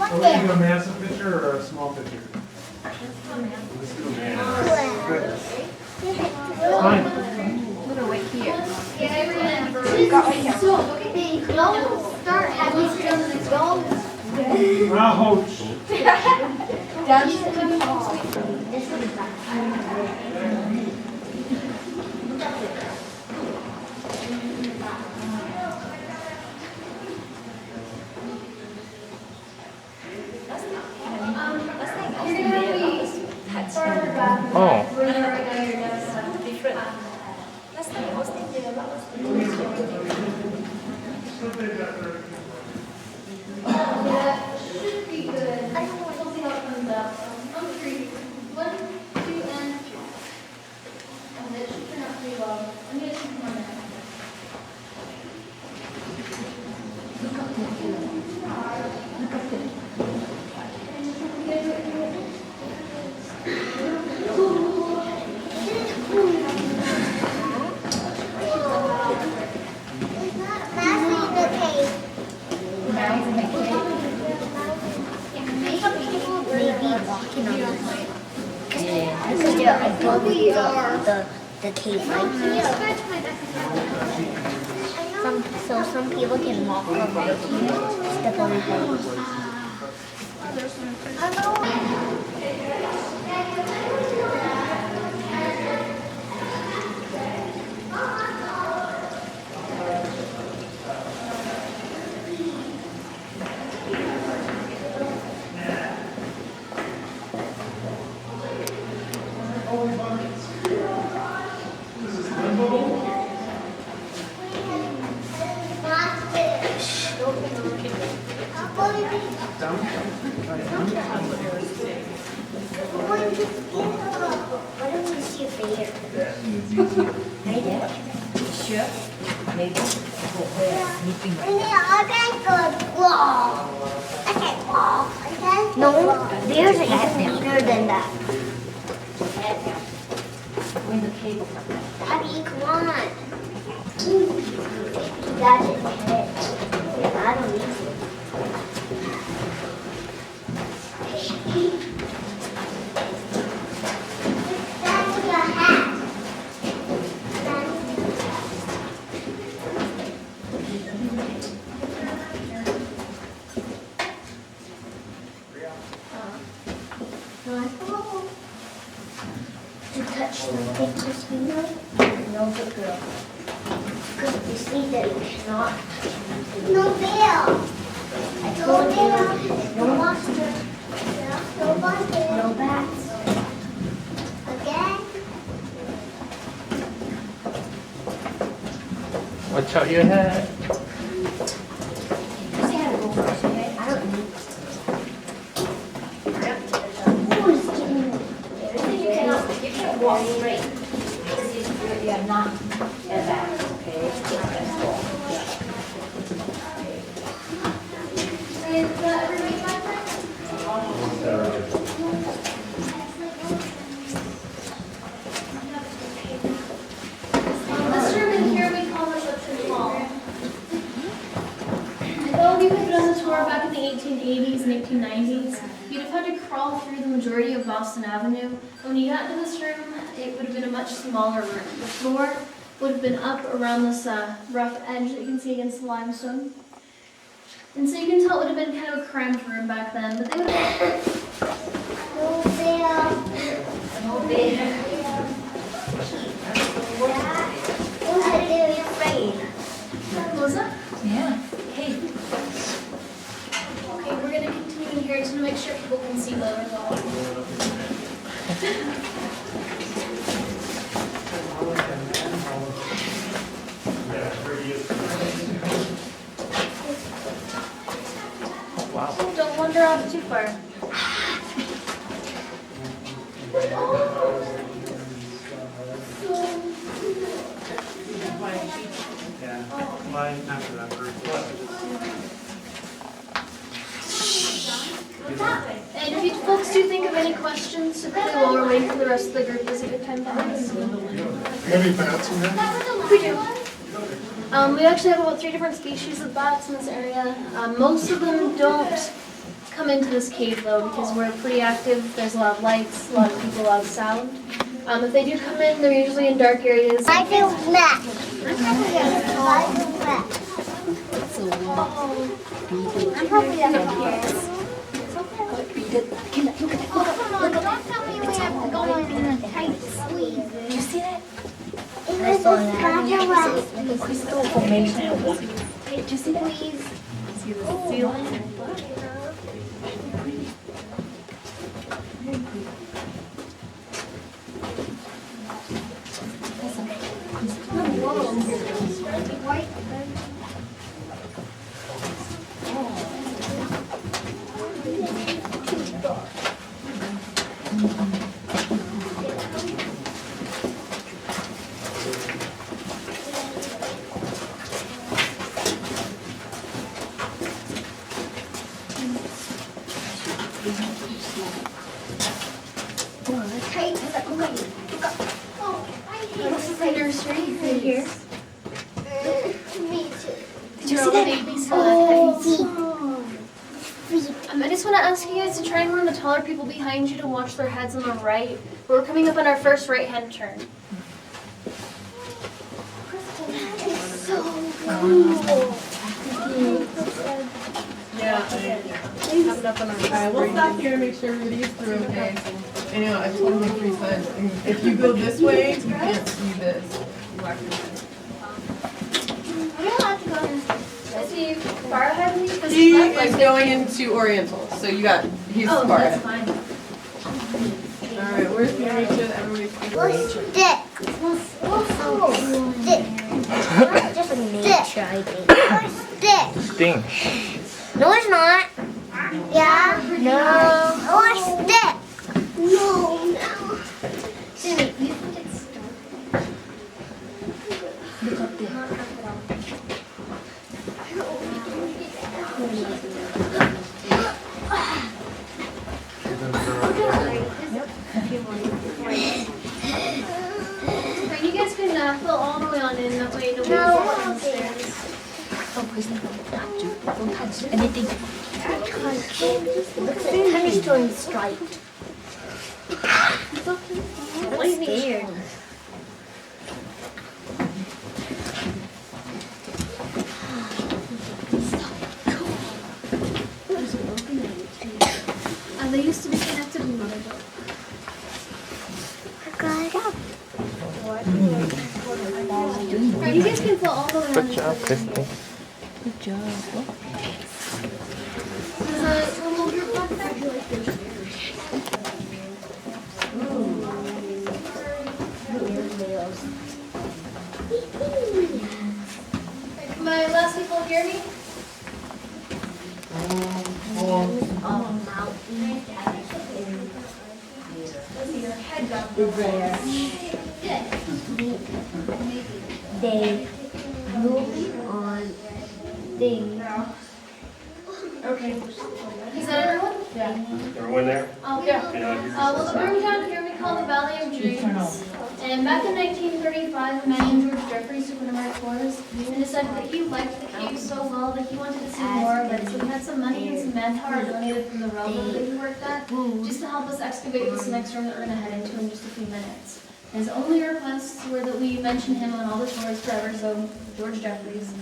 Are we going to do a massive picture or a small picture? Let's do a massive. Good. Fine. We're gonna wait here. Don't start having to go. Ouch. Down to the ball. Oh. Different. Last time I was there, what was That should be good. I don't want to see how it comes out. On three. 1, 2, and it should turn out pretty well. I'm going to take one minute. The cave right here. Some people can walk over here, step on the toes. Why don't we see a bear? Right there? Sure. Maybe. No, bears are even meaner than that. When the cable. Daddy, come on. That's it. I don't need to. That's your hat. To touch the pictures finger? No, good girl. Because you see that you cannot. No bear. I told you, no monster. No monster. No bats. Again? Watch out your head. You see how to go first, okay? I don't need. You can't walk straight. You are not at that, okay? That's all. Is everybody my friend? This room in here we call reception hall. Although we had done the tour back in the 1880s and 1890s, you'd have had to crawl through the majority of Boston Avenue. When you got into this room, it would have been a much smaller room. The floor would have been up around this rough edge that you can see against the limestone. And so you can tell it would have been kind of a cramped room back then, but they would have... No bear. No bear. Who's a little afraid? What was that? Yeah. Hey. Okay, we're going to continue in here just to make sure people can see the result. Wow. Don't wander off too far. Yeah. Mine after that group. And if you folks do think of any questions, typically while we're waiting for the rest of the group, is a good time to ask. Maybe bats in there? We do. We actually have about 3 different species of bats in this area. Most of them don't come into this cave though because we're pretty active. There's a lot of lights, a lot of people, a lot of sound. If they do come in, they're usually in dark areas. I feel wet. I feel wet. I'm probably upstairs. Don't tell me we have to go in a tight squeeze. Did you see that? It was just wet. Like a crystal formation. Did you see that? Please. See the ceiling? This is the nursery right here. Me too. Did you see that? Babies I just want to ask you guys to try and warn the taller people behind you to watch their heads on the right. We're coming up on our first right-hand turn. So cool. Yeah. Alright, we'll stop here and make sure everybody's through, okay? I know, I've told him 3 times. And if you go this way, you can't see this. We're allowed to go in. Is he far ahead of me? Because He left is leg- going into Oriental, so he's Oh, far that's ahead. fine. Alright, where's the Rachel? Everybody's What's stick? Stick. Just a nature, I think. What's stick? Sting. No, it's not. Yeah? No. What's stick? No. Jimmy, you think it's dark? Look up there. Alright, you guys can fill all the way on in. That way nobody No. falls down the stairs. Oh, Kristen, don't touch you. Don't touch anything. Look at the honey stone striped. What do you mean? They used to be connected in another boat. Alright, you guys can fill all the way on in. Good job, Christy. Good job. There's a little group back there. Can my last people hear me? Your head got There. They move on things. Okay. Is that everyone? Everyone there? Oh, yeah. Well, the room down here we call the Valley of Dreams. And back in 1935, a man named George Jeffries took one of our tours and decided that he liked the cave so well that he wanted to see more of it. So he had some money and some manpower donated from the railroad that he worked at just to help us excavate this next room that we're going to head into in just a few minutes. His only requests were that we mention him on all the tours forever, so George Jeffries.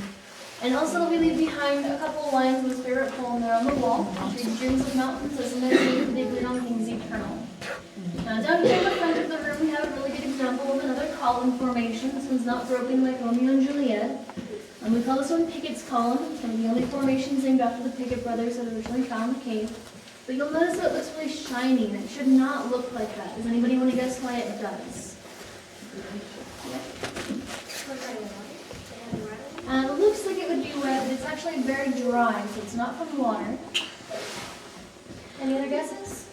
And also that we leave behind a couple of lines of his favorite poem there on the wall, which reads, "Dreams of mountains as meditate, they bleed on things eternal." Now down here in the front of the room we have a really good example of another column formation. This one's not broken like Romeo and Juliet. And we call this one Pickett's column. It's one of the only formations named after the Pickett brothers that originally found the cave. But you'll notice that it looks really shiny and it should not look like that. Does anybody want to guess why it does? It looks like it would be wet, but it's actually very dry, so it's not from water. Any other guesses?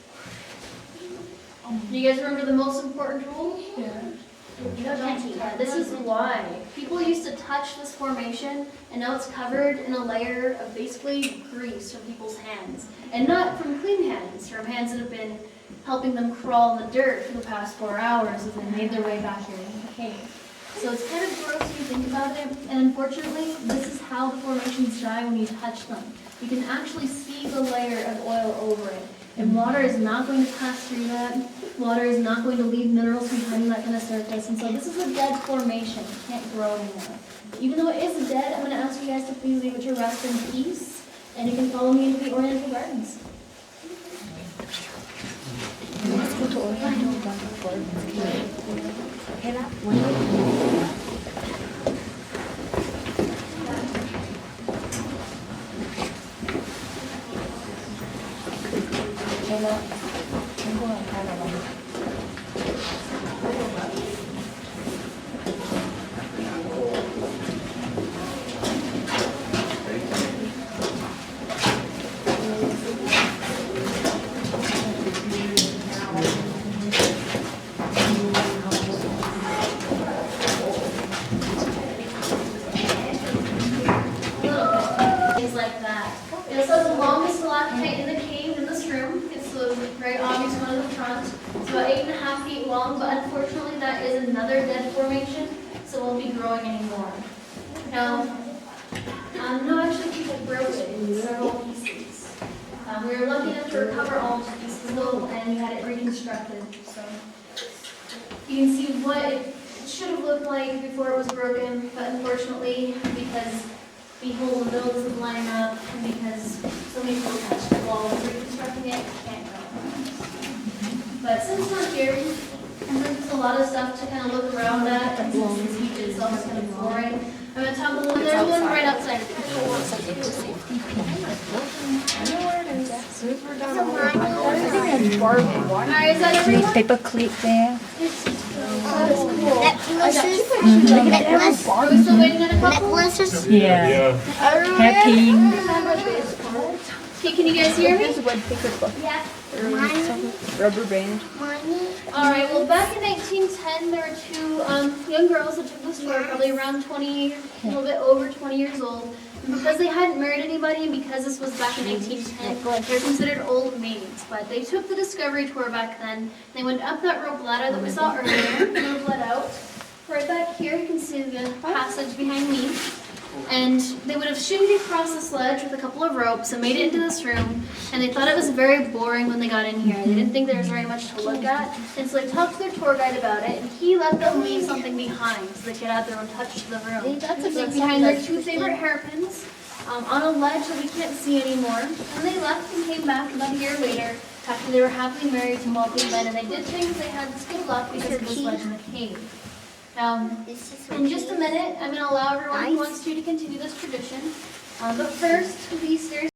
Do you guys remember the most important rule? Yeah. This is why. People used to touch this formation, and now it's covered in a layer of basically grease from people's hands. And not from clean hands, from hands that have been helping them crawl in the dirt for the past 4 hours as they made their way back here in the cave. So it's kind of gross when you think about it, and unfortunately, this is how the formations die when you touch them. You can actually see the layer of oil over it, and water is not going to pass through that. Water is not going to leave minerals behind that kind of surface, and so this is a dead formation. It can't grow anymore. Even though it is dead, I'm going to ask you guys to please leave it to rest in peace, and you can follow me into the Oriental Gardens. Things like that. This is the longest stalactite in the cave in this room. It's the very obvious one in the front. It's about 8.5 feet long, but unfortunately that is another dead formation, so it won't be growing anymore. Now, no, actually people broke it in several pieces. We were lucky enough to recover all the pieces though, and we had it reconstructed. So you can see what it should have looked like before it was broken, but unfortunately, because the hole in the middle doesn't line up, and because so many people touched the wall and reconstructing it, it can't go. But since we're here, and since there's a lot of stuff to kind of look around at, and since this beach itself is kind of boring, I'm going to talk a little bit. There's one right outside of the Alright, is that everyone? Paper clip there. Necklaces. Necklace. Are we still waiting on a couple? Necklaces. Yeah. Happy. Okay, can you guys hear me? Yeah. Money. Rubber band. Money. Alright, well back in 1910 there were two young girls that took this tour, probably around 20, a little bit over 20 years old. And because they hadn't married anybody and because this was back in 1910, they're considered old maids. But they took the Discovery Tour back then. They went up that rope ladder that we saw earlier, rope led out. Right back here you can see the passage behind me. And they would have shinned across the sledge with a couple of ropes and made it into this room. And they thought it was very boring when they got in here. They didn't think there was very much to look at. And so they talked to their tour guide about it, and he let them leave something behind so they could get out there and touch the room. So behind their two favorite hairpins on a ledge that we can't see anymore. And they left and came back about a year later after they were happily married to wealthy men. And they did think they had this good luck because of this ledge in the cave. In just a minute, I'm going to allow everyone who wants to continue this tradition. But first, these stairs